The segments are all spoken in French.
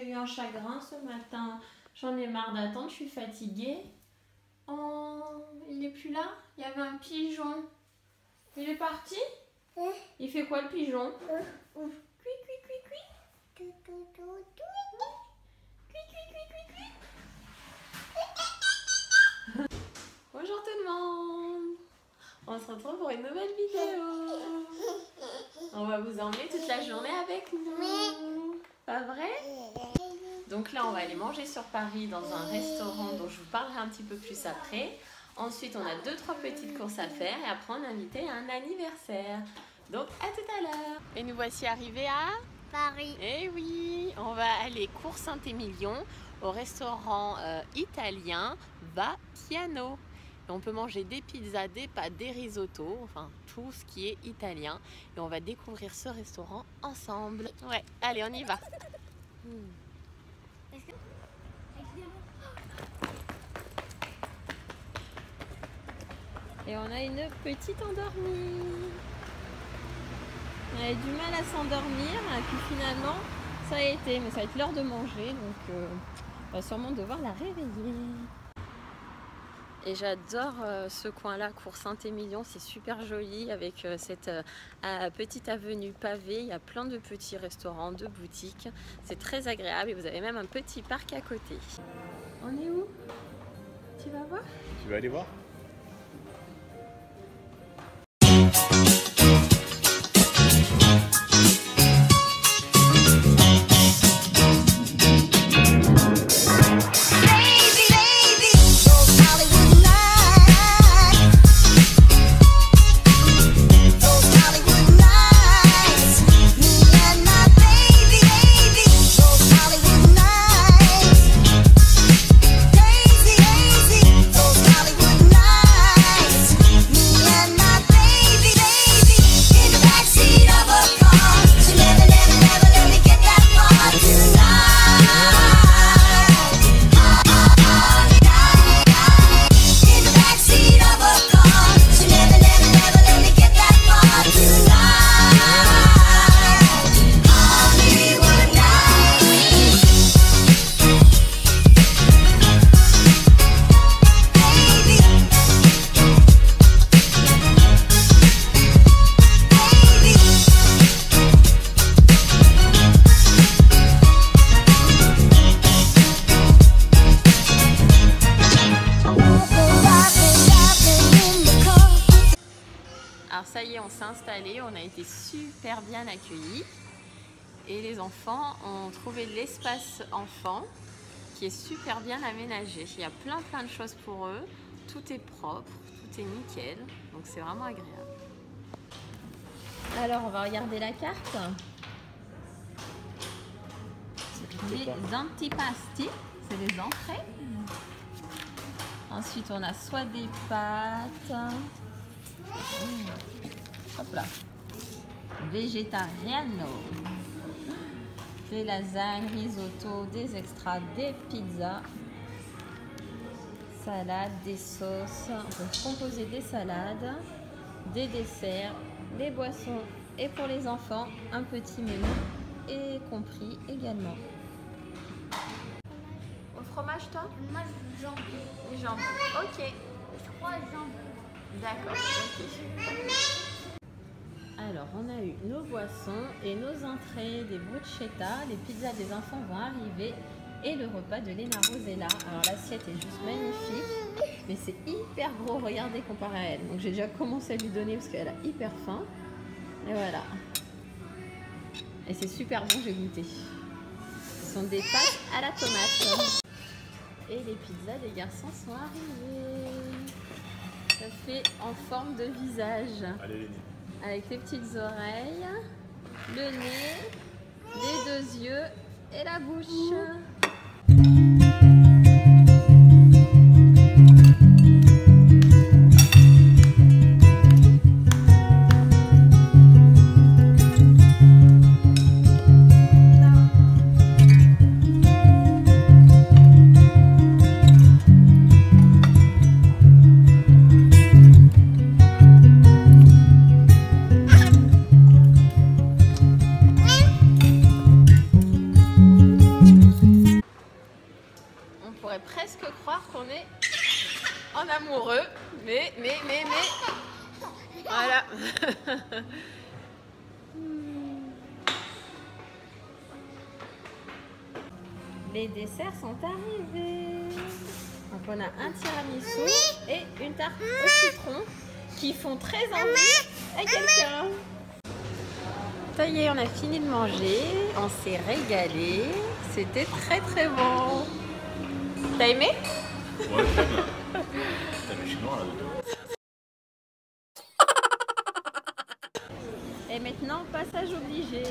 eu un chagrin ce matin. J'en ai marre d'attendre, je suis fatiguée. Oh, il est plus là? Il y avait un pigeon. Il est parti? Il fait quoi le pigeon? Cui, cui, cui, cui. Bonjour tout le monde. On se retrouve pour une nouvelle vidéo. On va vous emmener toute la journée avec nous. Pas vrai? Donc là on va aller manger sur Paris dans un restaurant dont je vous parlerai un petit peu plus après. Ensuite on a 2-3 petites courses à faire et après on est invité à un anniversaire. Donc à tout à l'heure. Et nous voici arrivés à Paris. Eh oui, on va aller cours Saint-Émilion au restaurant italien Vapiano. Et on peut manger des pizzas, des pâtes, des risottos, enfin tout ce qui est italien. Et on va découvrir ce restaurant ensemble. Ouais, allez, on y va. Et on a une petite endormie. On avait du mal à s'endormir et puis finalement ça a été. Mais ça va être l'heure de manger donc on va sûrement devoir la réveiller. Et j'adore ce coin-là, cours Saint-Émilion, c'est super joli avec cette petite avenue pavée. Il y a plein de petits restaurants, de boutiques. C'est très agréable et vous avez même un petit parc à côté. On est où? Tu vas voir? Tu vas aller voir? Alors ça y est, on s'est installé, on a été super bien accueillis et les enfants ont trouvé l'espace enfant qui est super bien aménagé. Il y a plein de choses pour eux, tout est propre, tout est nickel, donc c'est vraiment agréable. Alors on va regarder la carte. Les antipasti, c'est les entrées. Ensuite on a soit des pâtes. Hop là, végétariano, des lasagnes, risotto, des extras, des pizzas, salades, des sauces. On peut composer des salades, des desserts, des boissons et pour les enfants un petit menu est compris également. Au fromage toi? Moi, jambon. Les jambons. Ok. 3 jambons. D'accord, ok. Alors, on a eu nos boissons et nos entrées, des bruschetta, les pizzas des enfants vont arriver et le repas de Lena Rosella. Alors, l'assiette est juste magnifique, mais c'est hyper gros, regardez comparé à elle. Donc, j'ai déjà commencé à lui donner parce qu'elle a hyper faim. Et voilà. Et c'est super bon, j'ai goûté. Ce sont des pâtes à la tomate. Et les pizzas des garçons sont arrivées. Ça fait en forme de visage. Allez, Lénie. Avec les petites oreilles, le nez, les 2 yeux et la bouche. presque croire qu'on est en amoureux, mais, voilà. Les desserts sont arrivés. Donc on a un tiramisu et une tarte au citron qui font très envie à quelqu'un. Ça y est, on a fini de manger, on s'est régalé, c'était très très bon. T'as aimé? Ouais, très bien. T'as mes chinois là. Et maintenant, passage obligé.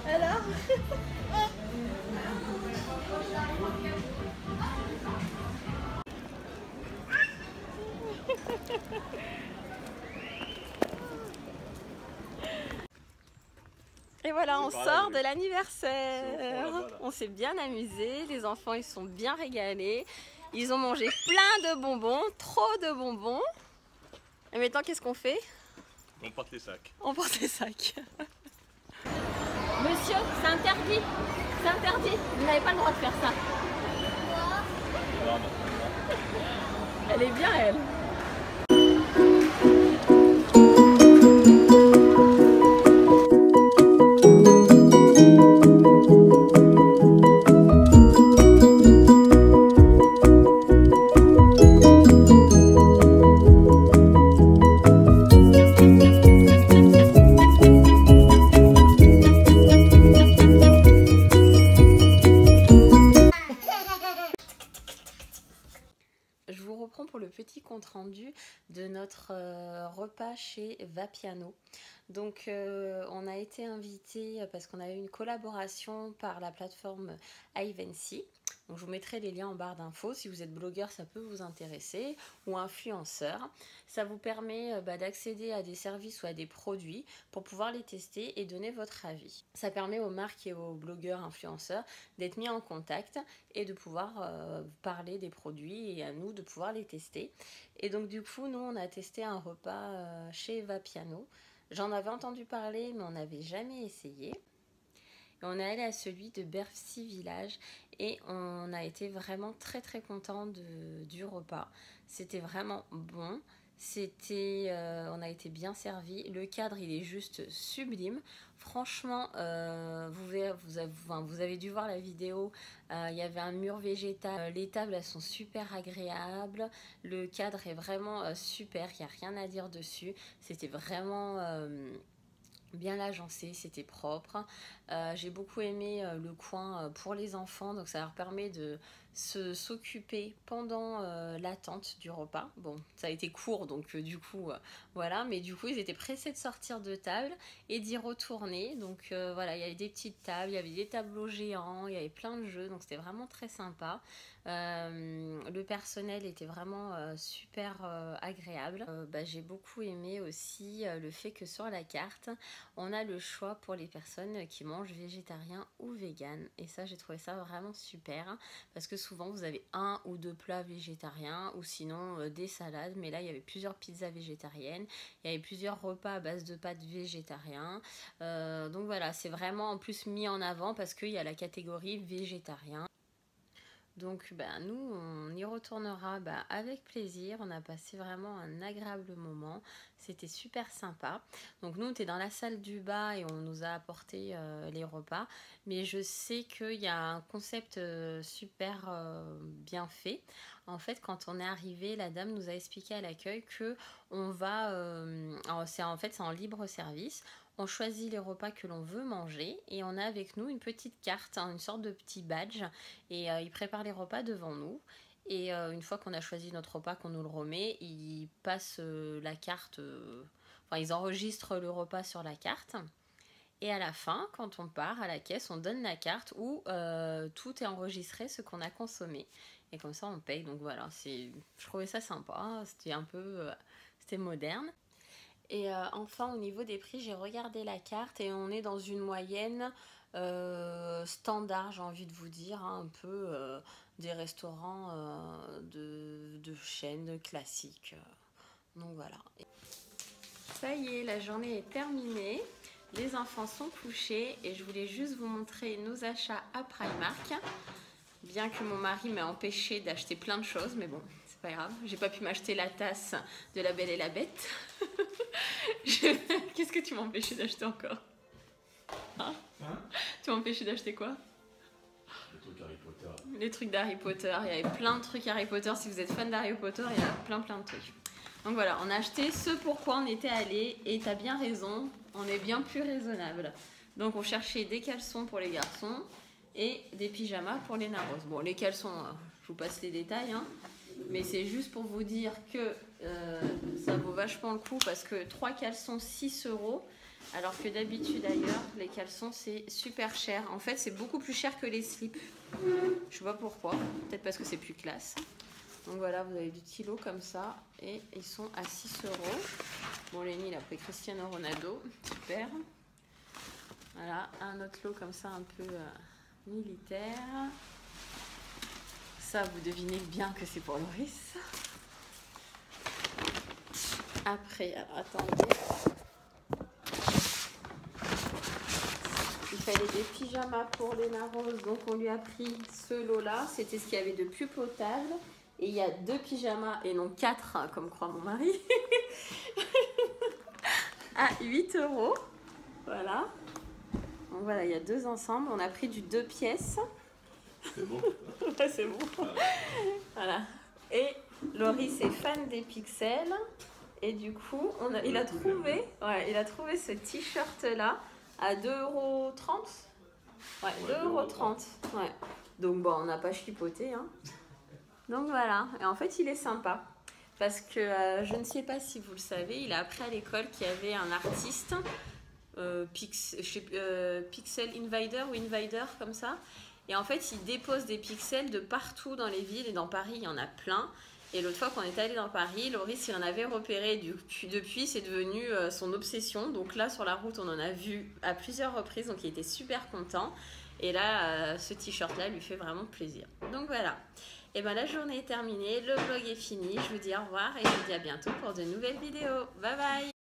Alors? Et voilà, on sort de l'anniversaire. On s'est bien amusé, les enfants ils sont bien régalés. Ils ont mangé plein de bonbons, trop de bonbons. Et maintenant, qu'est-ce qu'on fait? On porte les sacs. On porte les sacs. Monsieur, c'est interdit. C'est interdit. Vous n'avez pas le droit de faire ça. Elle est bien, elle. Pour le petit compte rendu de notre repas chez Vapiano. Donc on a été invité parce qu'on a eu une collaboration par la plateforme Ivancy. Donc je vous mettrai les liens en barre d'infos. Si vous êtes blogueur, ça peut vous intéresser, ou influenceur. Ça vous permet d'accéder à des services ou à des produits pour pouvoir les tester et donner votre avis. Ça permet aux marques et aux blogueurs influenceurs d'être mis en contact et de pouvoir parler des produits et à nous de pouvoir les tester. Et donc du coup, nous on a testé un repas chez Vapiano. J'en avais entendu parler, mais on n'avait jamais essayé. Et on est allé à celui de Bercy Village et on a été vraiment très très content du repas. C'était vraiment bon. On a été bien servi. Le cadre, il est juste sublime. Franchement, vous avez dû voir la vidéo. Il y avait un mur végétal. Les tables, elles sont super agréables. Le cadre est vraiment super. Il n'y a rien à dire dessus. C'était vraiment bien agencé, c'était propre. J'ai beaucoup aimé le coin pour les enfants, donc ça leur permet de s'occuper pendant l'attente du repas. Bon, ça a été court, donc du coup, voilà, mais du coup, ils étaient pressés de sortir de table et d'y retourner. Donc voilà, il y avait des petites tables, il y avait des tableaux géants, il y avait plein de jeux, donc c'était vraiment très sympa. Le personnel était vraiment super agréable. J'ai beaucoup aimé aussi le fait que sur la carte, on a le choix pour les personnes qui mangent végétarien ou vegan. Et ça, j'ai trouvé ça vraiment super. Parce que souvent, vous avez un ou deux plats végétariens ou sinon des salades. Mais là, il y avait plusieurs pizzas végétariennes. Il y avait plusieurs repas à base de pâtes végétariens. Donc voilà, c'est vraiment en plus mis en avant parce qu'il y a la catégorie végétarien. Donc nous, on y retournera avec plaisir. On a passé vraiment un agréable moment. C'était super sympa. Donc nous, on était dans la salle du bas et on nous a apporté les repas. Mais je sais qu'il y a un concept super bien fait. En fait, quand on est arrivé, la dame nous a expliqué à l'accueil que on va... c'est en libre service. On choisit les repas que l'on veut manger et on a avec nous une petite carte, une sorte de petit badge et ils préparent les repas devant nous et une fois qu'on a choisi notre repas, qu'on nous le remet, ils passent la carte, ils enregistrent le repas sur la carte et à la fin, quand on part à la caisse, on donne la carte où tout est enregistré, ce qu'on a consommé et comme ça on paye. Donc voilà, je trouvais ça sympa, c'était un peu c'était moderne. Et enfin, au niveau des prix, j'ai regardé la carte et on est dans une moyenne standard, j'ai envie de vous dire, un peu des restaurants de chaîne classiques. Donc voilà. Ça y est, la journée est terminée. Les enfants sont couchés et je voulais juste vous montrer nos achats à Primark. Bien que mon mari m'a empêché d'acheter plein de choses, mais bon, c'est pas grave. J'ai pas pu m'acheter la tasse de La Belle et la Bête. Qu'est-ce que tu m'as empêché d'acheter encore? Tu m'as empêché d'acheter quoi? Les trucs Harry Potter. Les trucs d'Harry Potter. Il y avait plein de trucs Harry Potter. Si vous êtes fan d'Harry Potter, il y a plein de trucs. Donc voilà, on a acheté ce pourquoi on était allé. Et t'as bien raison, on est bien plus raisonnable. Donc on cherchait des caleçons pour les garçons et des pyjamas pour les narros. Bon, les caleçons, je vous passe les détails, hein, mais c'est juste pour vous dire que ça vaut vachement le coup parce que 3 caleçons, 6 €, alors que d'habitude ailleurs, les caleçons, c'est super cher. En fait, c'est beaucoup plus cher que les slips. Je sais pas pourquoi, peut-être parce que c'est plus classe. Donc voilà, vous avez du stylo comme ça et ils sont à 6 €. Bon, Lenny, il a pris Cristiano Ronaldo, super. Voilà, un autre lot comme ça un peu militaire. Ça, vous devinez bien que c'est pour Loris. Après, alors, attendez. Il fallait des pyjamas pour les narros, donc on lui a pris ce lot-là. C'était ce qu'il y avait de plus potable. Et il y a 2 pyjamas, et non 4, comme croit mon mari, à 8 €. Voilà. Donc voilà, il y a 2 ensembles. On a pris du 2 pièces. C'est bon. Ouais, c'est bon. Voilà. Et Loris est fan des pixels. Et du coup, il a trouvé ce t-shirt-là à 2,30 €. Ouais, 2,30 €. Ouais. Donc bon, on n'a pas chipoté, hein. Donc voilà, et en fait il est sympa parce que je ne sais pas si vous le savez, il a appris à l'école qu'il y avait un artiste Pixel Invader ou Invader comme ça, et en fait il dépose des pixels de partout dans les villes, et dans Paris il y en a plein. Et l'autre fois qu'on est allé dans Paris, Loris il en avait repéré, depuis c'est devenu son obsession. Donc là sur la route on en a vu à plusieurs reprises, donc il était super content. Et là ce t-shirt là lui fait vraiment plaisir. Donc voilà. Et bien la journée est terminée, le vlog est fini, je vous dis au revoir et je vous dis à bientôt pour de nouvelles vidéos. Bye bye!